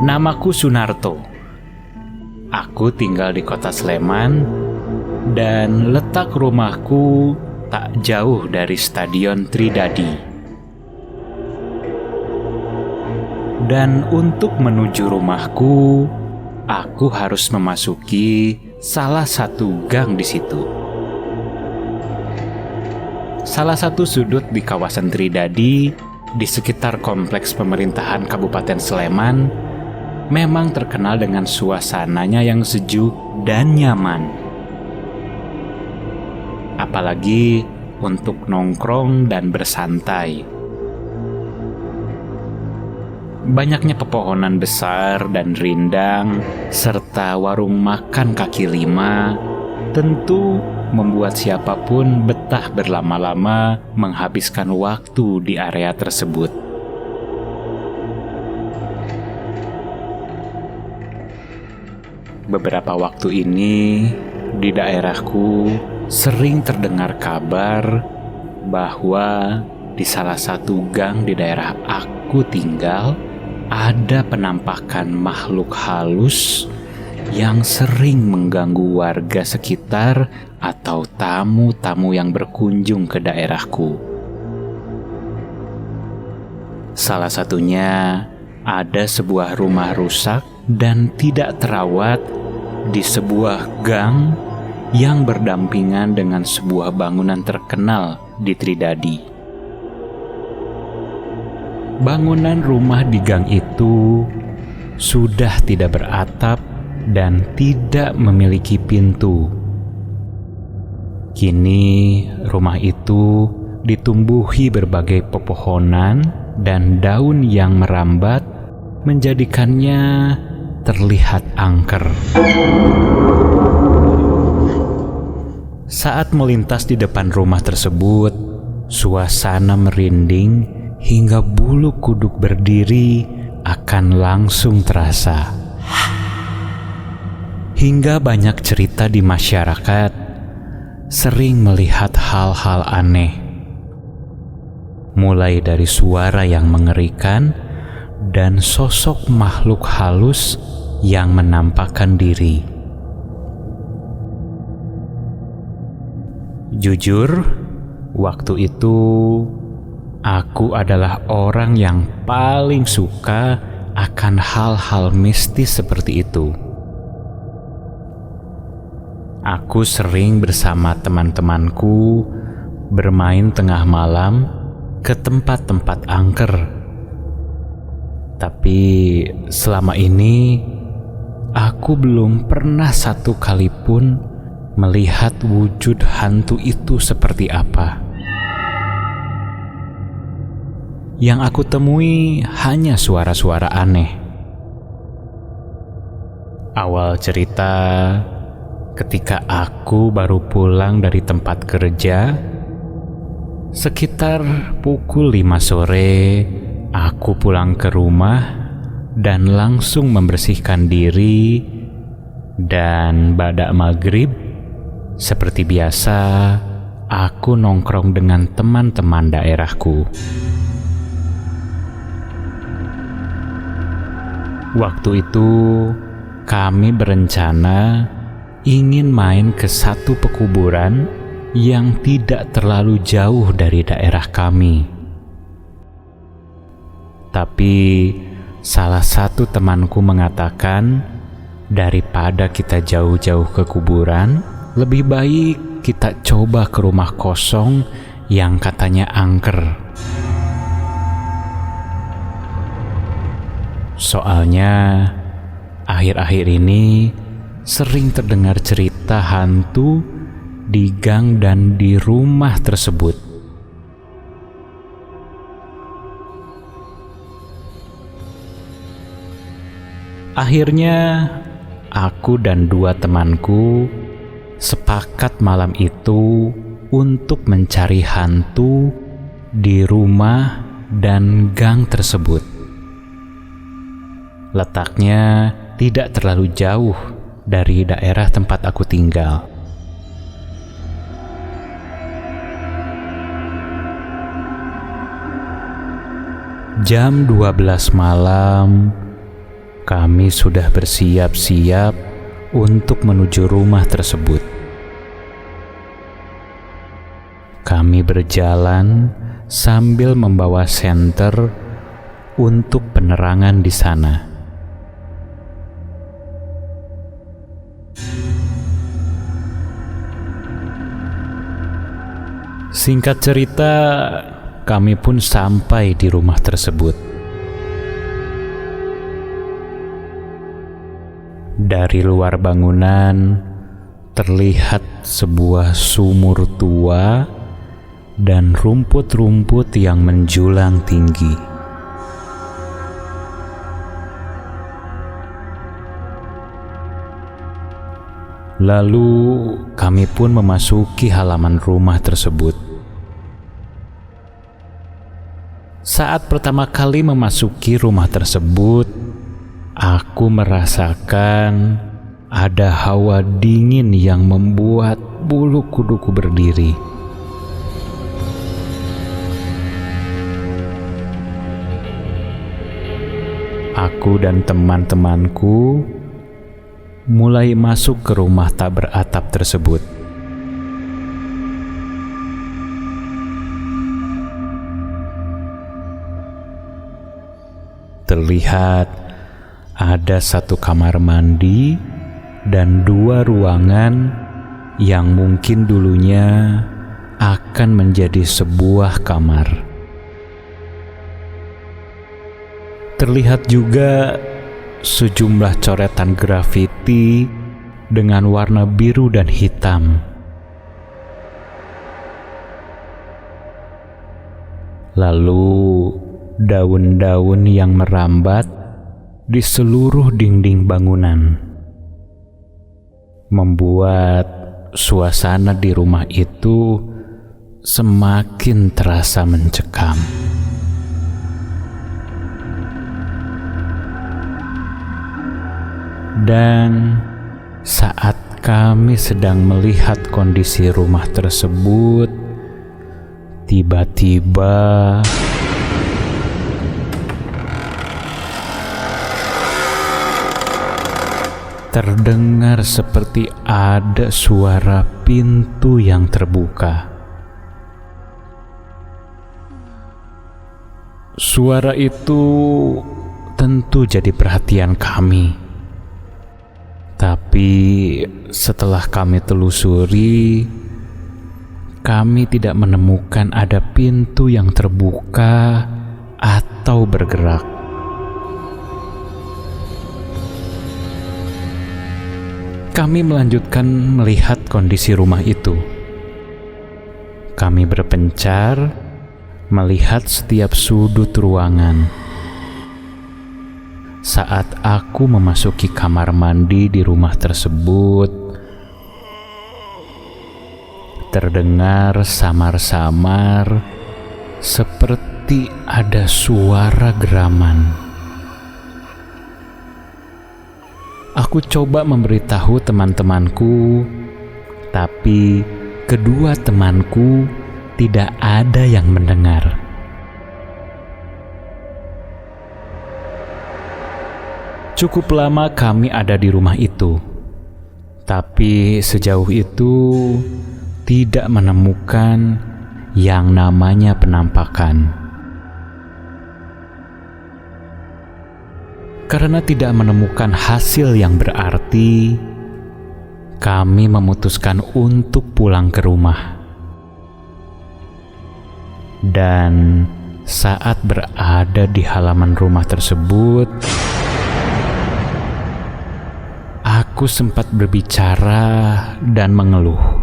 Namaku Sunarto. Aku tinggal di kota Sleman dan letak rumahku tak jauh dari Stadion Tridadi. Dan untuk menuju rumahku, aku harus memasuki salah satu gang di situ. Salah satu sudut di kawasan Tridadi, di sekitar kompleks pemerintahan Kabupaten Sleman, memang terkenal dengan suasananya yang sejuk dan nyaman. Apalagi untuk nongkrong dan bersantai. Banyaknya pepohonan besar dan rindang, serta warung makan kaki lima, tentu membuat siapapun betah berlama-lama menghabiskan waktu di area tersebut. Beberapa waktu ini, di daerahku sering terdengar kabar bahwa di salah satu gang di daerah aku tinggal ada penampakan makhluk halus yang sering mengganggu warga sekitar atau tamu-tamu yang berkunjung ke daerahku. Salah satunya ada sebuah rumah rusak dan tidak terawat di sebuah gang yang berdampingan dengan sebuah bangunan terkenal di Tridadi. Bangunan rumah di gang itu sudah tidak beratap dan tidak memiliki pintu. Kini rumah itu ditumbuhi berbagai pepohonan dan daun yang merambat menjadikannya terlihat angker. Saat melintas di depan rumah tersebut, suasana merinding hingga bulu kuduk berdiri akan langsung terasa. Hingga banyak cerita di masyarakat sering melihat hal-hal aneh. Mulai dari suara yang mengerikan dan sosok makhluk halus yang menampakkan diri. Jujur, waktu itu aku adalah orang yang paling suka akan hal-hal mistis seperti itu. Aku sering bersama teman-temanku bermain tengah malam ke tempat-tempat angker. Tapi selama ini aku belum pernah satu kali pun melihat wujud hantu itu seperti apa. Yang aku temui hanya suara-suara aneh. Awal cerita, ketika aku baru pulang dari tempat kerja, sekitar pukul 5 sore, aku pulang ke rumah dan langsung membersihkan diri, dan badak maghrib, seperti biasa, aku nongkrong dengan teman-teman daerahku. Waktu itu, kami berencana ingin main ke satu pekuburan yang tidak terlalu jauh dari daerah kami. Tapi salah satu temanku mengatakan, daripada kita jauh-jauh ke kuburan, lebih baik kita coba ke rumah kosong yang katanya angker. Soalnya akhir-akhir ini sering terdengar cerita hantu di gang dan di rumah tersebut. Akhirnya aku dan 2 temanku sepakat malam itu untuk mencari hantu di rumah dan gang tersebut. Letaknya tidak terlalu jauh dari daerah tempat aku tinggal. Jam 12 malam, Kami sudah bersiap-siap untuk menuju rumah tersebut. Kami berjalan sambil membawa senter untuk penerangan di sana. Singkat cerita, kami pun sampai di rumah tersebut. Dari luar bangunan terlihat sebuah sumur tua dan rumput-rumput yang menjulang tinggi. Lalu kami pun memasuki halaman rumah tersebut. Saat pertama kali memasuki rumah tersebut, aku merasakan ada hawa dingin yang membuat bulu kuduku berdiri. Aku dan teman-temanku mulai masuk ke rumah tak beratap tersebut. Terlihat ada satu kamar mandi dan 2 ruangan yang mungkin dulunya akan menjadi sebuah kamar. Terlihat juga sejumlah coretan grafiti dengan warna biru dan hitam. Lalu daun-daun yang merambat di seluruh dinding bangunan, membuat suasana di rumah itu semakin terasa mencekam. Dan saat kami sedang melihat kondisi rumah tersebut, tiba-tiba terdengar seperti ada suara pintu yang terbuka. Suara itu tentu jadi perhatian kami. Tapi setelah kami telusuri, kami tidak menemukan ada pintu yang terbuka atau bergerak. Kami melanjutkan melihat kondisi rumah itu. Kami berpencar melihat setiap sudut ruangan. Saat aku memasuki kamar mandi di rumah tersebut, terdengar samar-samar seperti ada suara geraman. Aku coba memberitahu teman-temanku, tapi kedua temanku tidak ada yang mendengar. Cukup lama kami ada di rumah itu, tapi sejauh itu tidak menemukan yang namanya penampakan. Karena tidak menemukan hasil yang berarti, kami memutuskan untuk pulang ke rumah. Dan saat berada di halaman rumah tersebut, aku sempat berbicara dan mengeluh.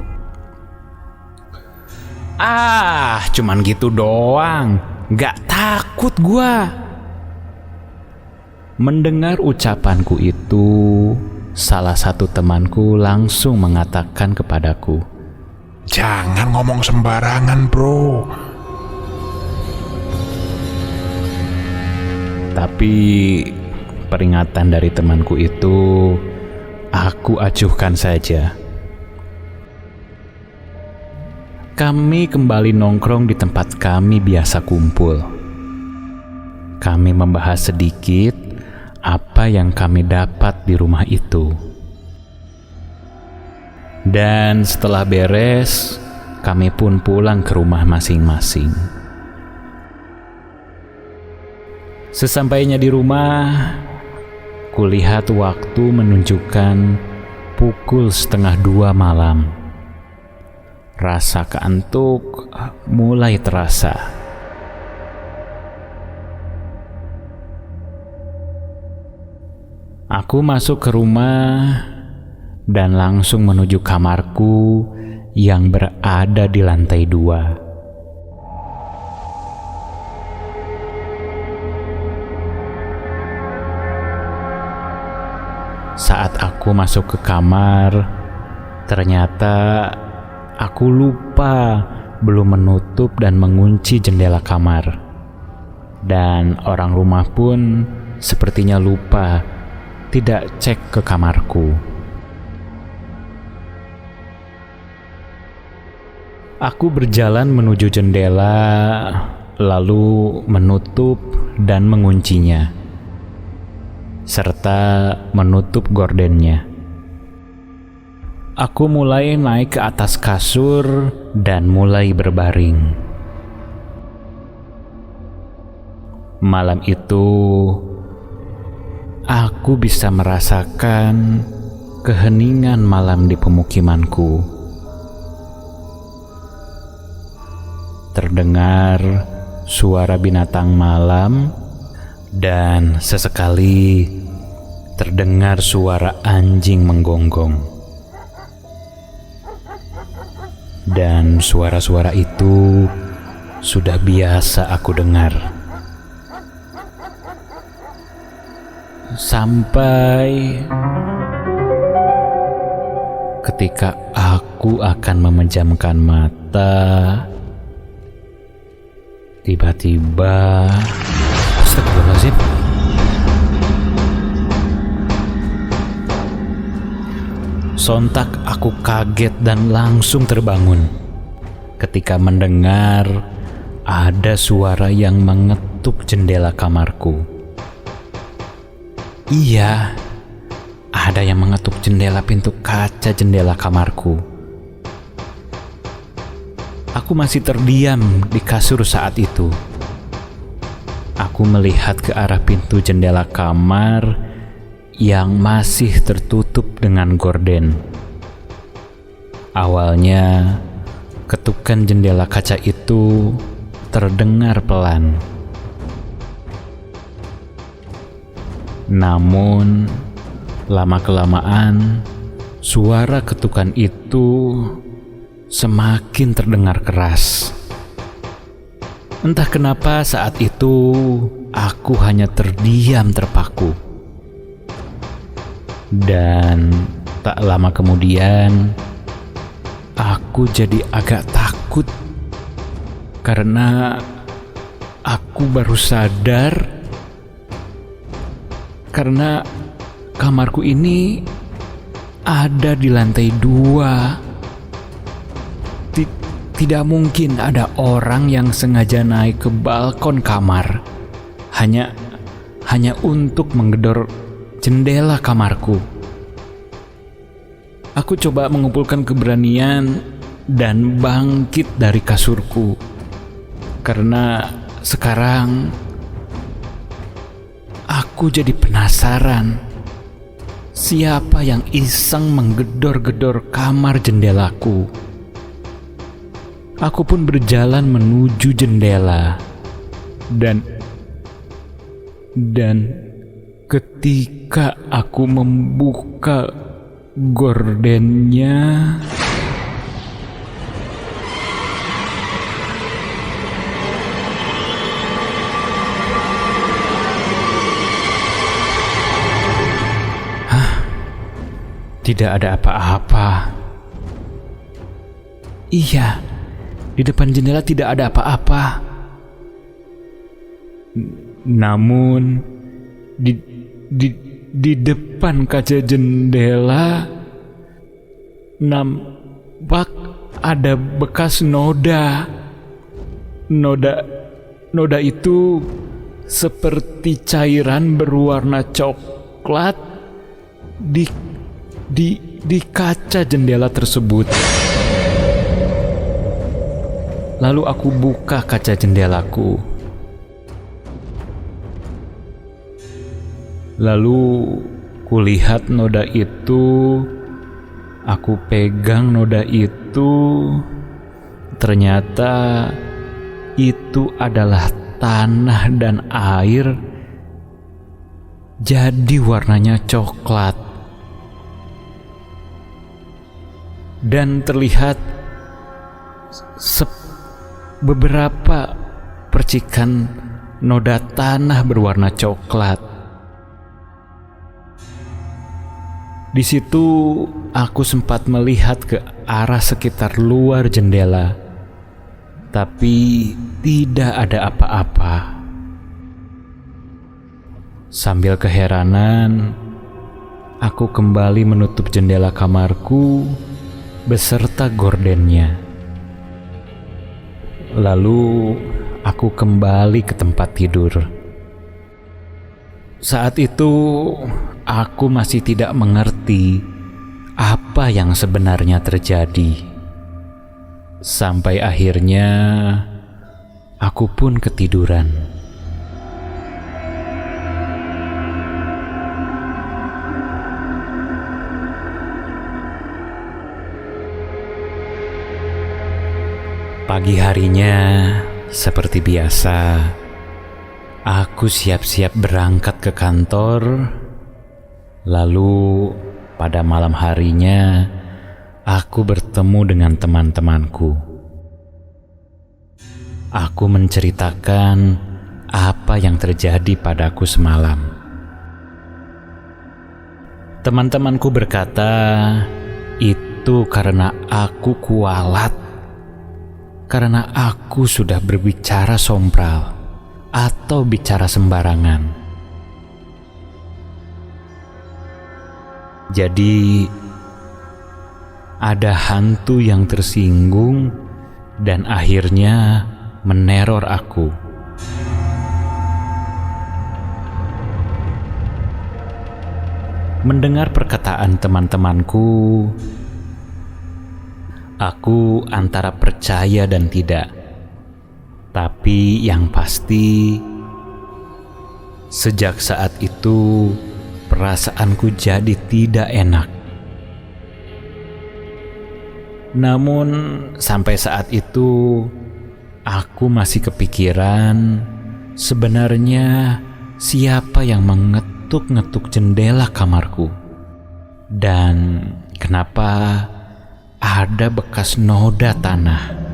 Cuman gitu doang, gak takut gua. Mendengar ucapanku itu, salah satu temanku langsung mengatakan kepadaku, "Jangan ngomong sembarangan, bro." Tapi peringatan dari temanku itu aku acuhkan saja. Kami kembali nongkrong di tempat kami biasa kumpul. Kami membahas sedikit apa yang kami dapat di rumah itu. Dan setelah beres, kami pun pulang ke rumah masing-masing. Sesampainya di rumah, kulihat waktu menunjukkan pukul 1:30 malam. Rasa kantuk mulai terasa. Aku masuk ke rumah dan langsung menuju kamarku yang berada di lantai 2. Saat aku masuk ke kamar, ternyata aku lupa belum menutup dan mengunci jendela kamar. Dan orang rumah pun sepertinya lupa tidak cek ke kamarku. Aku berjalan menuju jendela, lalu menutup dan menguncinya, serta menutup gordennya. Aku mulai naik ke atas kasur dan mulai berbaring. Malam itu, aku bisa merasakan keheningan malam di pemukimanku. Terdengar suara binatang malam dan sesekali terdengar suara anjing menggonggong. Dan suara-suara itu sudah biasa aku dengar. Sampai ketika aku akan memejamkan mata, tiba-tiba, astagfirullahaladzim, sontak aku kaget dan langsung terbangun ketika mendengar ada suara yang mengetuk jendela kamarku. Iya, ada yang mengetuk jendela pintu kaca jendela kamarku. Aku masih terdiam di kasur saat itu. Aku melihat ke arah pintu jendela kamar yang masih tertutup dengan gorden. Awalnya, ketukan jendela kaca itu terdengar pelan. Namun, lama-kelamaan, suara ketukan itu semakin terdengar keras. Entah kenapa saat itu aku hanya terdiam terpaku. Dan tak lama kemudian, aku jadi agak takut karena aku baru sadar karena kamarku ini ada di lantai 2. Tidak mungkin ada orang yang sengaja naik ke balkon kamar hanya untuk menggedor jendela kamarku. Aku coba mengumpulkan keberanian dan bangkit dari kasurku karena sekarang aku jadi penasaran siapa yang iseng menggedor-gedor kamar jendelaku. Aku pun berjalan menuju jendela dan ketika aku membuka gordennya, tidak ada apa-apa. Iya, di depan jendela tidak ada apa-apa. Namun di depan kaca jendela nampak ada bekas noda. Noda itu seperti cairan berwarna coklat di kaca jendela tersebut. Lalu aku buka kaca jendelaku. Lalu kulihat noda itu. Aku pegang noda itu. Ternyata itu adalah tanah dan air. Jadi warnanya coklat. Dan terlihat beberapa percikan noda tanah berwarna coklat. Di situ aku sempat melihat ke arah sekitar luar jendela, tapi tidak ada apa-apa. Sambil keheranan, aku kembali menutup jendela kamarku beserta gordennya. Lalu aku kembali ke tempat tidur. Saat itu aku masih tidak mengerti apa yang sebenarnya terjadi. Sampai akhirnya aku pun ketiduran. Pagi harinya, seperti biasa, aku siap-siap berangkat ke kantor. Lalu pada malam harinya, aku bertemu dengan teman-temanku. Aku menceritakan apa yang terjadi padaku semalam. Teman-temanku berkata, itu karena aku kualat. Karena aku sudah berbicara sompral atau bicara sembarangan. Jadi ada hantu yang tersinggung dan akhirnya meneror aku. Mendengar perkataan teman-temanku, aku antara percaya dan tidak. Tapi yang pasti, sejak saat itu perasaanku jadi tidak enak. Namun sampai saat itu aku masih kepikiran sebenarnya siapa yang mengetuk-ngetuk jendela kamarku dan kenapa ada bekas noda tanah.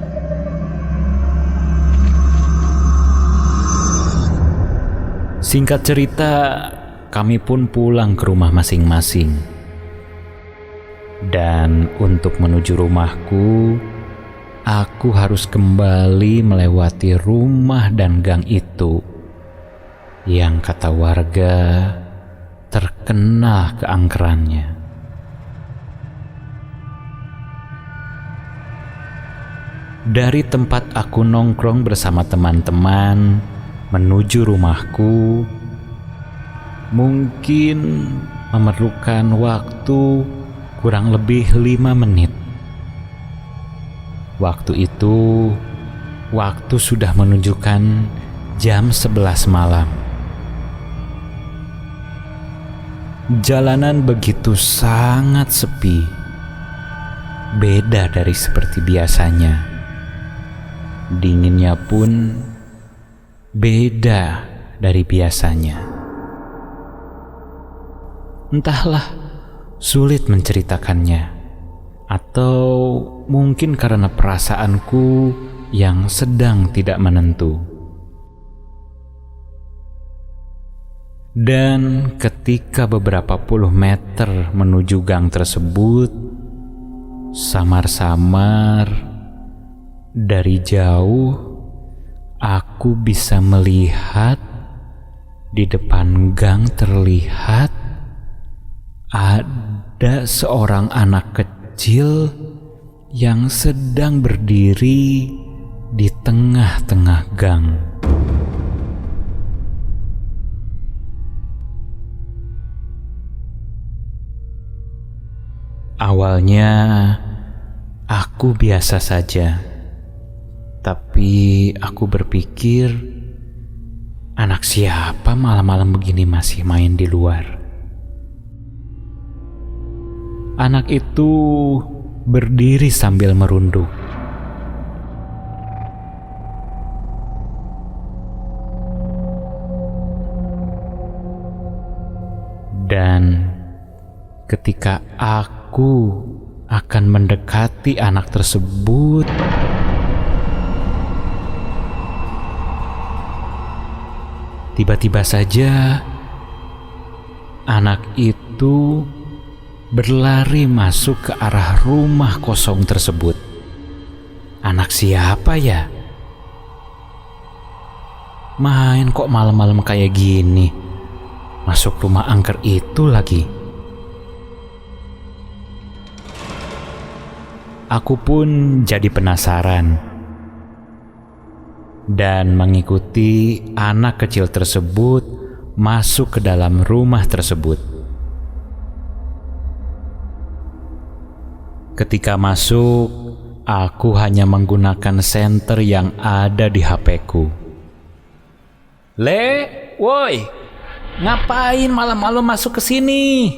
Singkat cerita, kami pun pulang ke rumah masing-masing. Dan untuk menuju rumahku, aku harus kembali melewati rumah dan gang itu yang kata warga terkenal keangkerannya. Dari tempat aku nongkrong bersama teman-teman menuju rumahku, mungkin memerlukan waktu kurang lebih 5 menit. Waktu itu, waktu sudah menunjukkan jam 11 malam. Jalanan begitu sangat sepi, beda dari seperti biasanya. Dinginnya pun beda dari biasanya. Entahlah, sulit menceritakannya, atau mungkin karena perasaanku yang sedang tidak menentu. Dan ketika beberapa puluh meter menuju gang tersebut, samar-samar dari jauh aku bisa melihat di depan gang terlihat ada seorang anak kecil yang sedang berdiri di tengah-tengah gang. Awalnya aku biasa saja, tapi aku berpikir, anak siapa malam-malam begini masih main di luar? Anak itu berdiri sambil merunduk. Dan ketika aku akan mendekati anak tersebut, tiba-tiba saja anak itu berlari masuk ke arah rumah kosong tersebut. Anak siapa ya? Main kok malam-malam kayak gini? Masuk rumah angker itu lagi. Aku pun jadi penasaran dan mengikuti anak kecil tersebut masuk ke dalam rumah tersebut. Ketika masuk, aku hanya menggunakan senter yang ada di HP-ku. Woi, ngapain malam-malam masuk ke sini?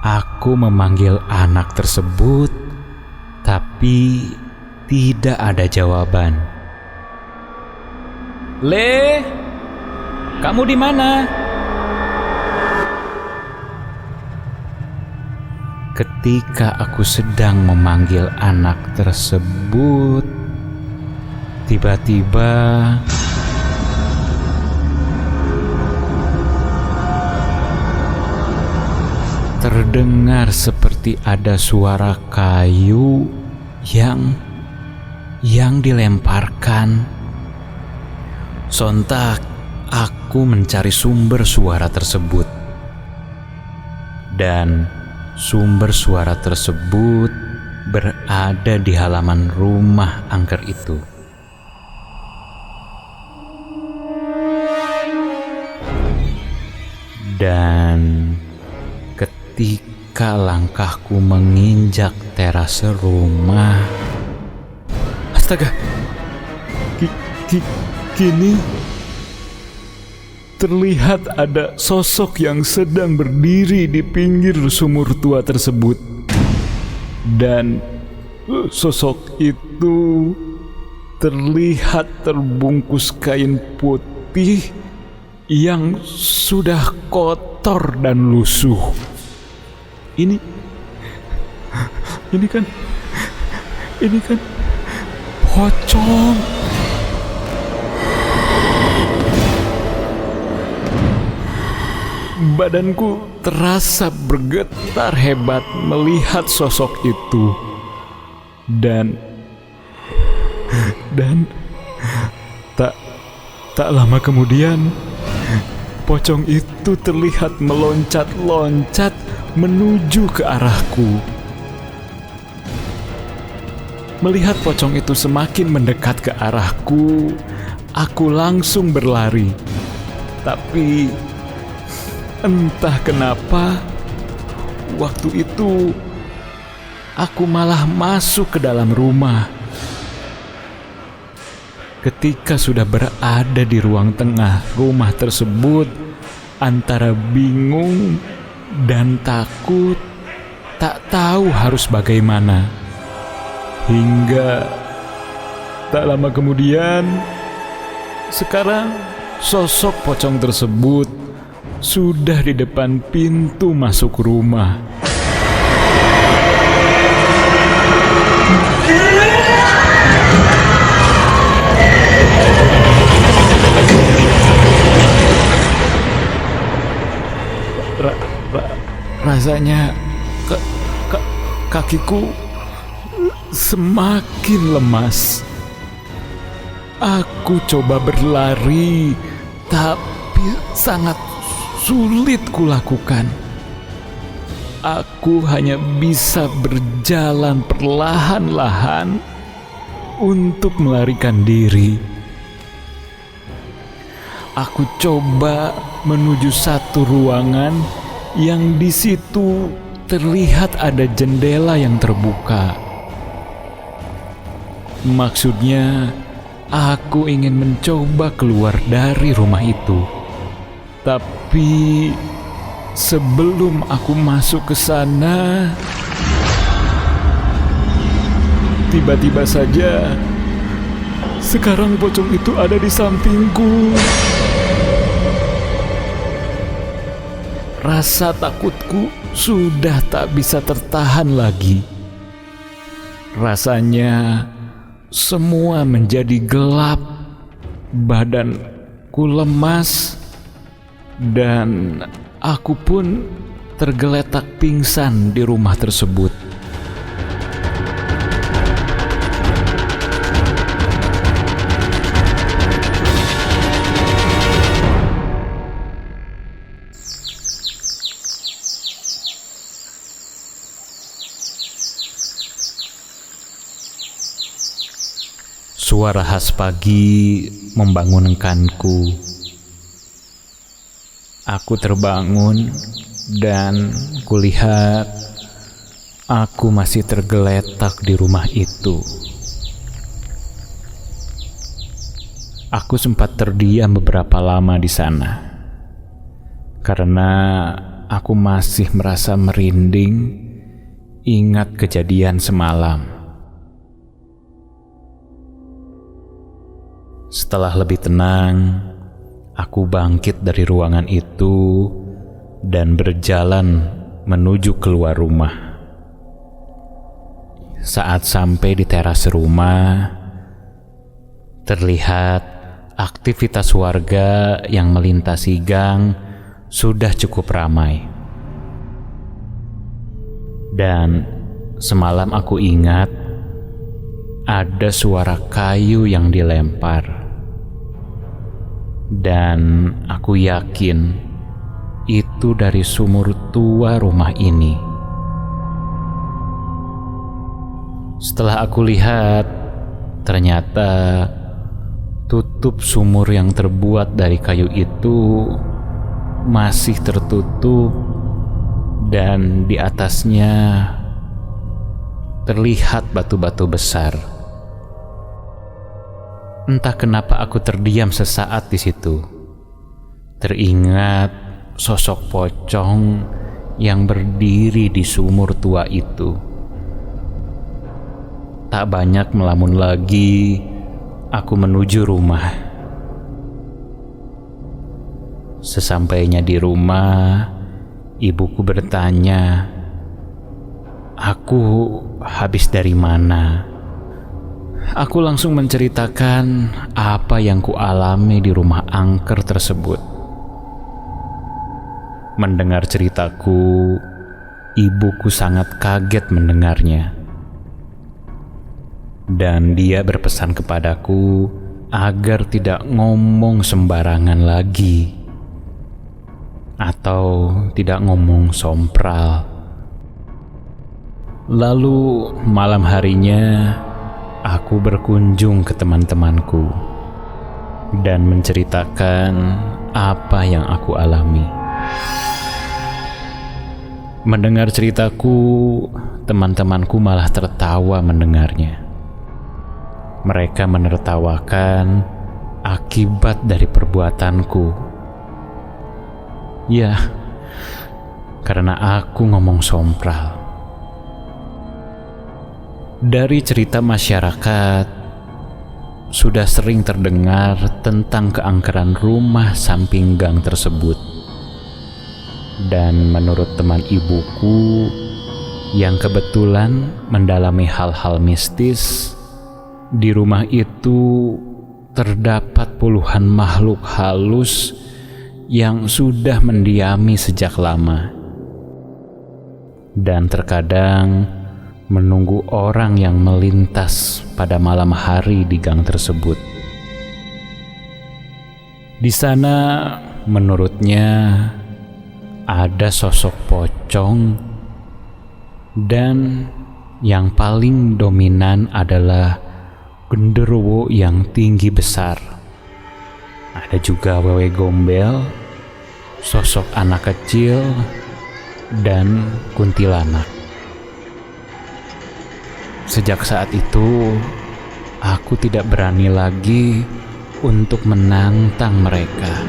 Aku memanggil anak tersebut, tapi tidak ada jawaban. Kamu di mana? Ketika aku sedang memanggil anak tersebut, tiba-tiba terdengar seperti ada suara kayu yang dilemparkan. Sontak aku mencari sumber suara tersebut, dan sumber suara tersebut berada di halaman rumah angker itu. Dan ketika langkahku menginjak terase rumah, astaga, kini terlihat ada sosok yang sedang berdiri di pinggir sumur tua tersebut. Dan sosok itu terlihat terbungkus kain putih yang sudah kotor dan lusuh. Ini kan pocong. Badanku terasa bergetar hebat melihat sosok itu. Dan tak lama kemudian, pocong itu terlihat meloncat-loncat menuju ke arahku. Melihat pocong itu semakin mendekat ke arahku, aku langsung berlari. Tapi entah kenapa, waktu itu aku malah masuk ke dalam rumah. Ketika sudah berada di ruang tengah rumah tersebut, antara bingung dan takut, tak tahu harus bagaimana. Hingga tak lama kemudian, sekarang sosok pocong tersebut sudah di depan pintu masuk rumah. Rasanya kakiku semakin lemas. Aku coba berlari, tapi sangat sulit kulakukan. Aku hanya bisa berjalan perlahan-lahan untuk melarikan diri. aku coba menuju satu ruangan yang di situ terlihat ada jendela yang terbuka. Maksudnya, aku ingin mencoba keluar dari rumah itu. Tapi sebelum aku masuk ke sana, tiba-tiba saja sekarang pocong itu ada di sampingku. Rasa takutku sudah tak bisa tertahan lagi. Rasanya semua menjadi gelap, badanku lemas, dan aku pun tergeletak pingsan di rumah tersebut. Suara khas pagi membangunkanku. Aku terbangun dan kulihat aku masih tergeletak di rumah itu. Aku sempat terdiam beberapa lama di sana karena aku masih merasa merinding ingat kejadian semalam. Setelah lebih tenang, aku bangkit dari ruangan itu dan berjalan menuju keluar rumah. Saat sampai di teras rumah, terlihat aktivitas warga yang melintasi gang sudah cukup ramai. Dan semalam aku ingat ada suara kayu yang dilempar. Dan aku yakin itu dari sumur tua rumah ini. Setelah aku lihat, ternyata tutup sumur yang terbuat dari kayu itu masih tertutup dan di atasnya terlihat batu-batu besar. Entah kenapa aku terdiam sesaat di situ. Teringat sosok pocong yang berdiri di sumur tua itu. Tak banyak melamun lagi, aku menuju rumah. Sesampainya di rumah, ibuku bertanya, "Aku habis dari mana?" Aku langsung menceritakan apa yang kualami di rumah angker tersebut. Mendengar ceritaku, ibuku sangat kaget mendengarnya. Dan dia berpesan kepadaku agar tidak ngomong sembarangan lagi. Atau tidak ngomong sompral. Lalu malam harinya, aku berkunjung ke teman-temanku dan menceritakan apa yang aku alami. Mendengar ceritaku, teman-temanku malah tertawa mendengarnya. Mereka menertawakan akibat dari perbuatanku. Ya, karena aku ngomong sompral. Dari cerita masyarakat, sudah sering terdengar tentang keangkeran rumah samping gang tersebut. Dan menurut teman ibuku yang kebetulan mendalami hal-hal mistis, di rumah itu terdapat puluhan makhluk halus yang sudah mendiami sejak lama. Dan terkadang menunggu orang yang melintas pada malam hari di gang tersebut. Di sana, menurutnya, ada sosok pocong, dan yang paling dominan adalah genderuwo yang tinggi besar. Ada juga wewe gombel, sosok anak kecil, dan kuntilanak. Sejak saat itu, aku tidak berani lagi untuk menantang mereka.